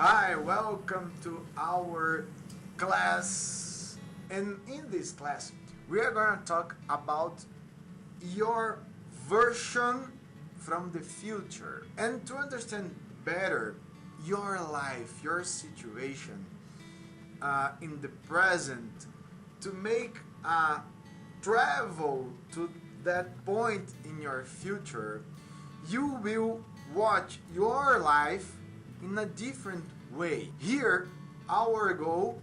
Hi, welcome to our class. And in this class, we are going to talk about your version from the future. And to understand better your life, your situation in the present, to make a travel to that point in your future, you will watch your life in a different way. Here, our goal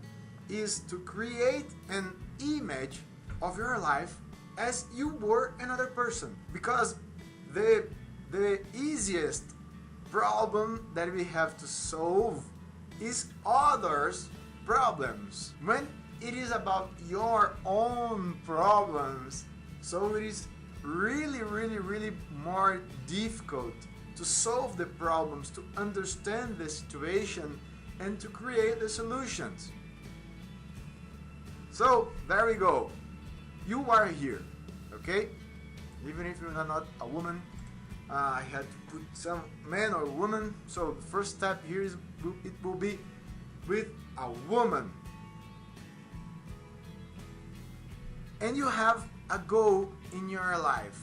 is to create an image of your life as you were another person, because the easiest problem that we have to solve is others' problems. When it is about your own problems, so it is really more difficult to solve the problems, to understand the situation, and to create the solutions. So there we go. You are here, okay? Even if you're not a woman, I had to put some man or woman. So the first step here is it will be with a woman. And you have a goal in your life,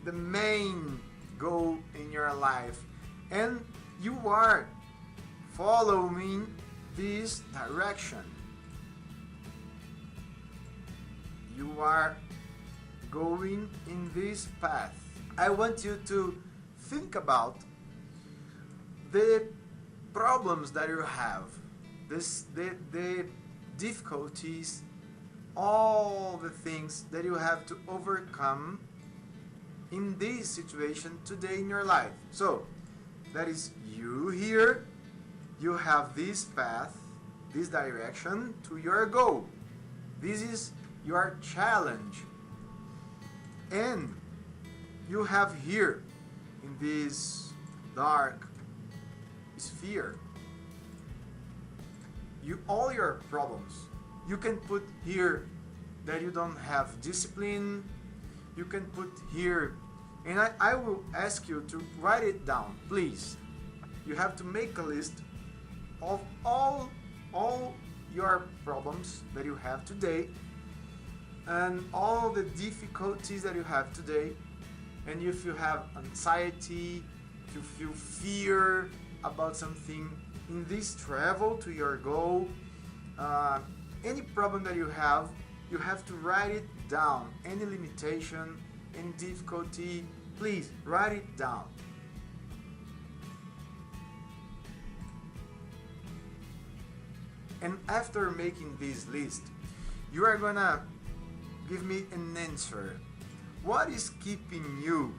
the main goal in your life, and you are following this direction. You are going in this path. I want you to think about the problems that you have, the difficulties, all the things that you have to overcome in this situation today in your life. So that is you here. You have this path, this direction to your goal. This is your challenge. And you have here in this dark sphere all your problems. You can put here that you don't have discipline. You can put here, and I will ask you to write it down, please. You have to make a list of all your problems that you have today and all the difficulties that you have today. And if you have anxiety, if you feel fear about something in this travel to your goal, any problem that you have to write it down. Any limitation, any difficulty, please write it down. And after making this list, you are gonna give me an answer. What is keeping you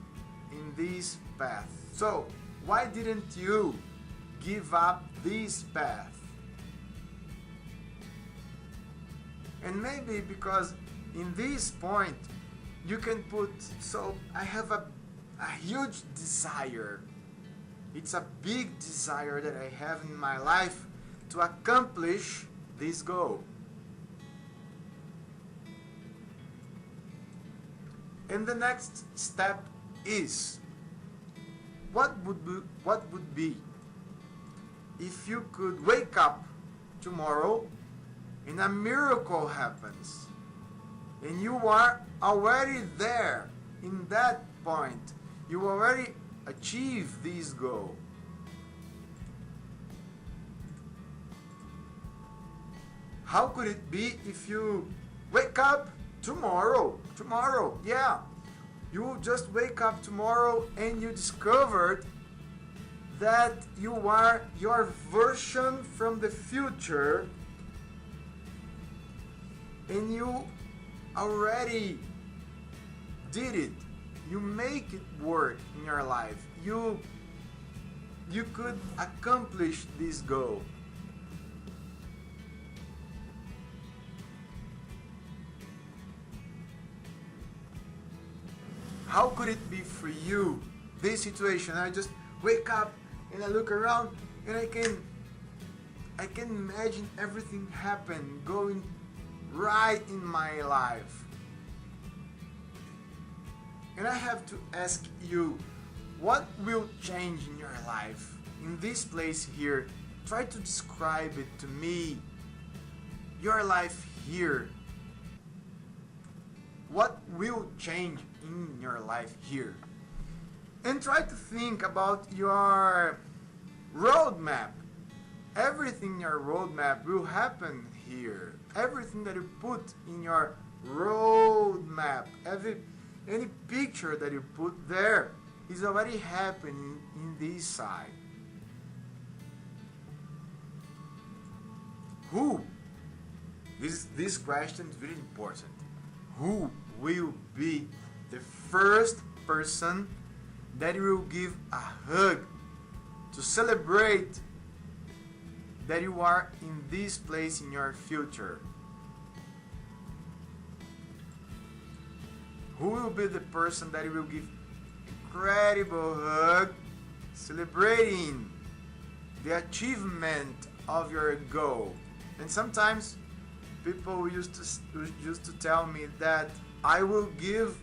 in this path? So, why didn't you give up this path? And maybe because in this point you can put, so I have a huge desire. It's a big desire that I have in my life to accomplish this goal. And the next step is, what would be if you could wake up tomorrow and a miracle happens, and you are already there in that point. You already achieved this goal. How could it be if you wake up tomorrow? Yeah. You just wake up tomorrow and you discovered that you are your version from the future, and you already did it. You make it work in your life. You could accomplish this goal. How could it be for you, this situation? I just wake up and I look around and I can imagine everything happen, going right in my life. And I have to ask you, what will change in your life, in this place here, try to describe it to me, your life here. What will change in your life here? And try to think about your roadmap. Everything in your roadmap will happen here. Everything that you put in your roadmap, any picture that you put there is already happening in this side. Who? This question is very important. Who will be the first person that will give a hug to celebrate that you are in this place in your future? Who will be the person that will give incredible hug celebrating the achievement of your goal? And sometimes people used to tell me that I will give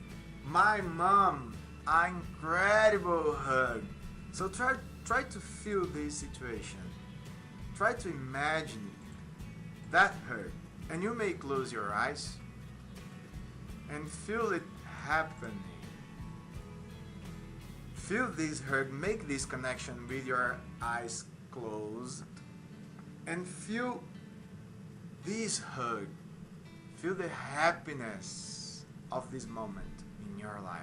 my mom an incredible hug. So try to feel this situation. Try to imagine that hug, and you may close your eyes and feel it happening. Feel this hug, make this connection with your eyes closed, and feel this hug. Feel the happiness of this moment in your life.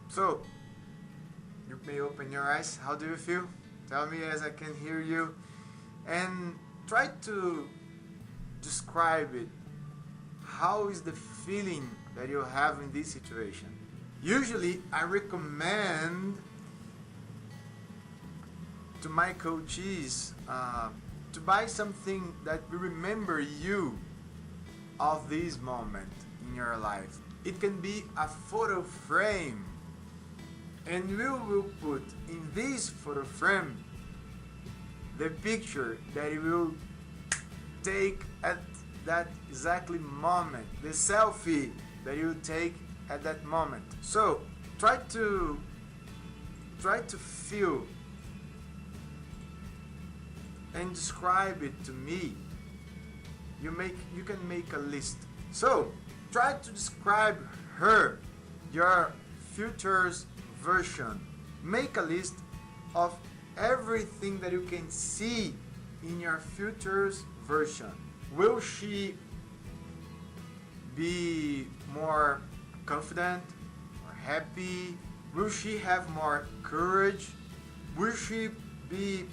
So, you may open your eyes. How do you feel? Tell me as I can hear you. And try to describe it. How is the feeling that you have in this situation? Usually, I recommend to my coaches to buy something that will remember you of this moment in your life. It can be a photo frame, and we will put in this photo frame the picture that you will take at that exactly moment, the selfie that you take at that moment. So try to feel and describe it to me. You can make a list. So try to describe her, your future's version. Make a list of everything that you can see in your future's version. Will she be more confident or happy? Will she have more courage? Will she be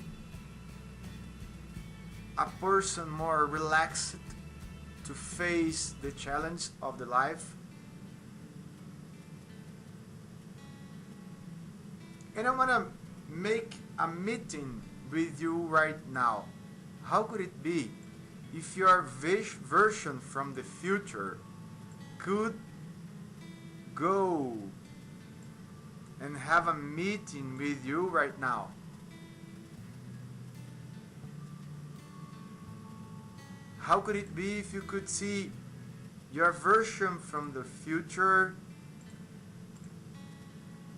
a person more relaxed to face the challenge of the life? And I want to make a meeting with you right now. How could it be if your version from the future could go and have a meeting with you right now? How could it be if you could see your version from the future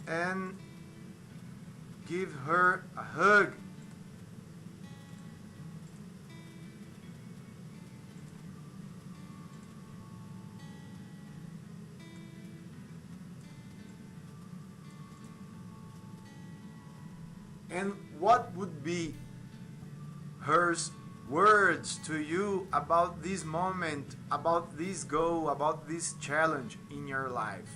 and give her a hug? And what would be her words to you about this moment, about this goal, about this challenge in your life?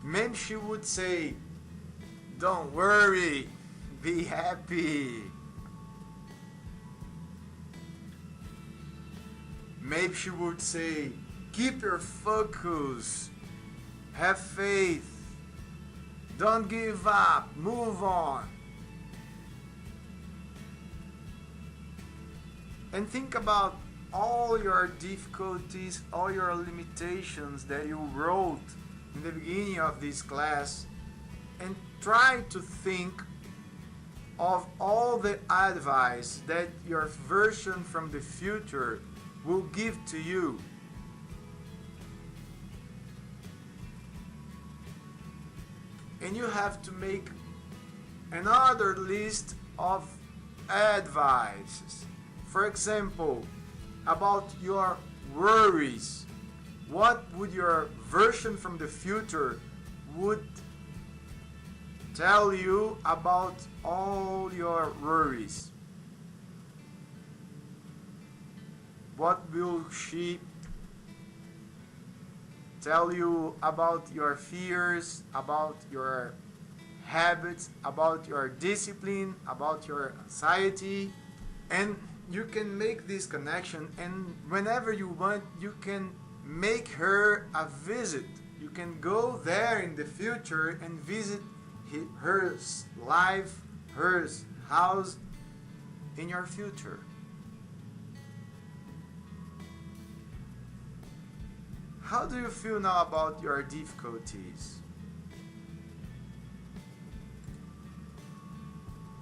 Maybe she would say, "Don't worry, be happy." Maybe she would say, "Keep your focus, have faith, don't give up, move on." And think about all your difficulties, all your limitations that you wrote in the beginning of this class, and try to think of all the advice that your version from the future will give to you. and you have to make another list of advices. For example, about your worries. What would your version from the future would tell you about all your worries? What will she tell you about your fears, about your habits, about your discipline, about your anxiety? And you can make this connection, and whenever you want, you can make her a visit. You can go there in the future and visit her life, her house in your future. How do you feel now about your difficulties?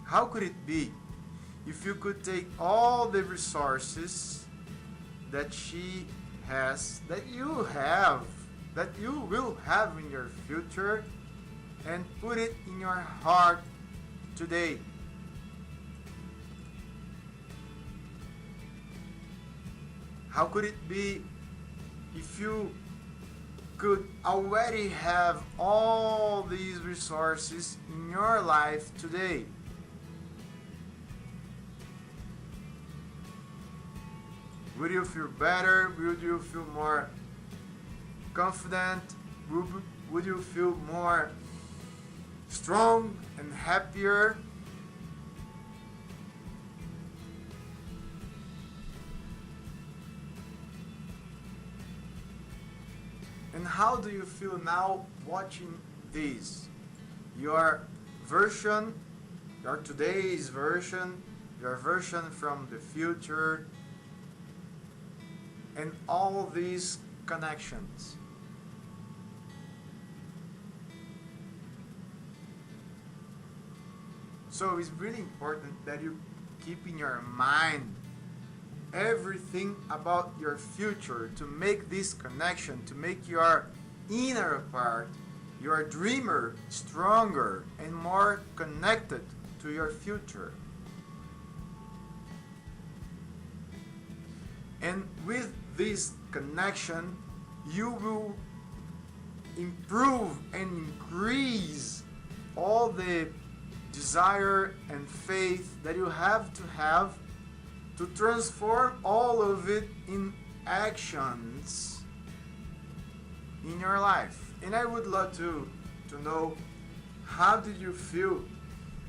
How could it be if you could take all the resources that she has, that you have, that you will have in your future, and put it in your heart today? How could it be if you could already have all these resources in your life today? Would you feel better? Would you feel more confident? Would you feel more strong and happier? And how do you feel now watching this? Your version, your today's version, your version from the future, and all these connections. So it's really important that you keep in your mind everything about your future, to make this connection, to make your inner part, your dreamer, stronger and more connected to your future. And with this connection, you will improve and increase all the desire and faith that you have to transform all of it in actions in your life. And I would love to know, how did you feel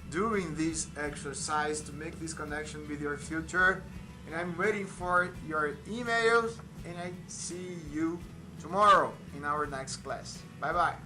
doing this exercise to make this connection with your future? And I'm waiting for your emails, and I see you tomorrow in our next class. Bye bye.